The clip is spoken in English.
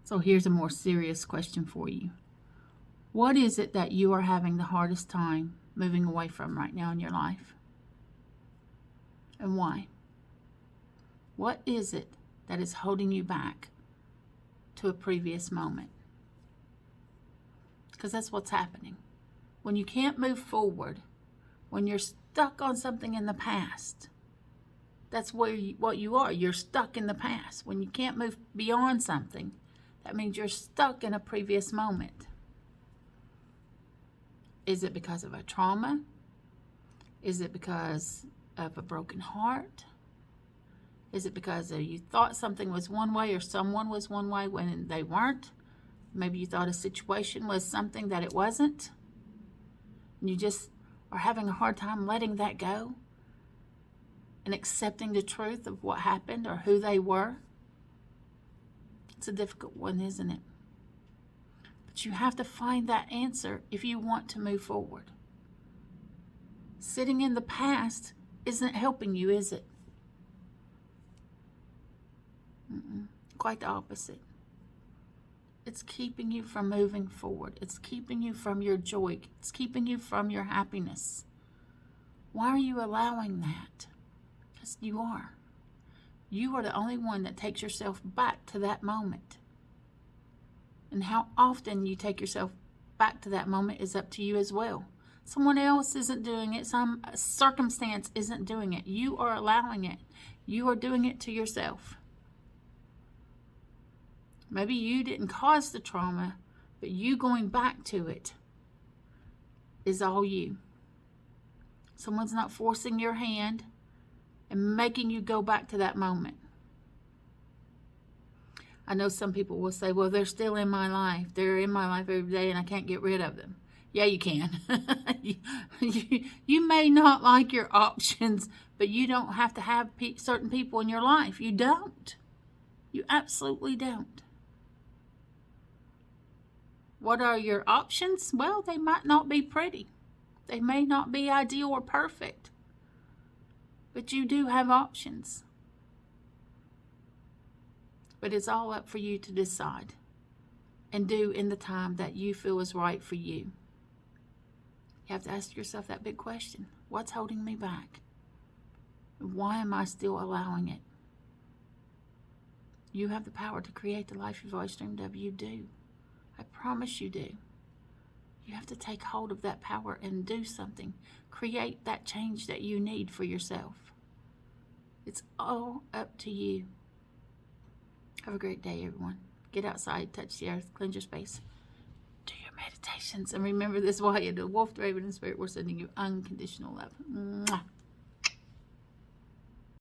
So here's a more serious question for you. What is it that you are having the hardest time moving away from right now in your life? And why? What is it that is holding you back to a previous moment? Because that's what's happening. When you can't move forward, when you're stuck on something in the past, that's what you are. You're stuck in the past. When you can't move beyond something, that means you're stuck in a previous moment. Is it because of a trauma? Is it because of a broken heart? Is it because you thought something was one way or someone was one way when they weren't? Maybe you thought a situation was something that it wasn't. And you just are having a hard time letting that go and accepting the truth of what happened or who they were. It's a difficult one, isn't it? But you have to find that answer if you want to move forward. Sitting in the past isn't helping you, is it? Quite the opposite. It's keeping you from moving forward. It's keeping you from your joy. It's keeping you from your happiness. Why are you allowing that? Because you are. You are the only one that takes yourself back to that moment. And how often you take yourself back to that moment is up to you as well. Someone else isn't doing it. Some circumstance isn't doing it. You are allowing it. You are doing it to yourself. Maybe you didn't cause the trauma, but you going back to it is all you. Someone's not forcing your hand and making you go back to that moment. I know some people will say, well, they're still in my life. They're in my life every day and I can't get rid of them. Yeah, you can. You may not like your options, but you don't have to have certain people in your life. You don't. You absolutely don't. What are your options? Well, they might not be pretty. They may not be ideal or perfect. But you do have options. But it's all up for you to decide and do in the time that you feel is right for you. You have to ask yourself that big question. What's holding me back? Why am I still allowing it? You have the power to create the life you've always dreamed of. You do. I promise you do. You have to take hold of that power and do something. Create that change that you need for yourself. It's all up to you. Have a great day, everyone. Get outside, touch the earth, cleanse your space. Do your meditations. And remember this while you're the wolf, the raven, and spirit, we're sending you unconditional love. Mwah.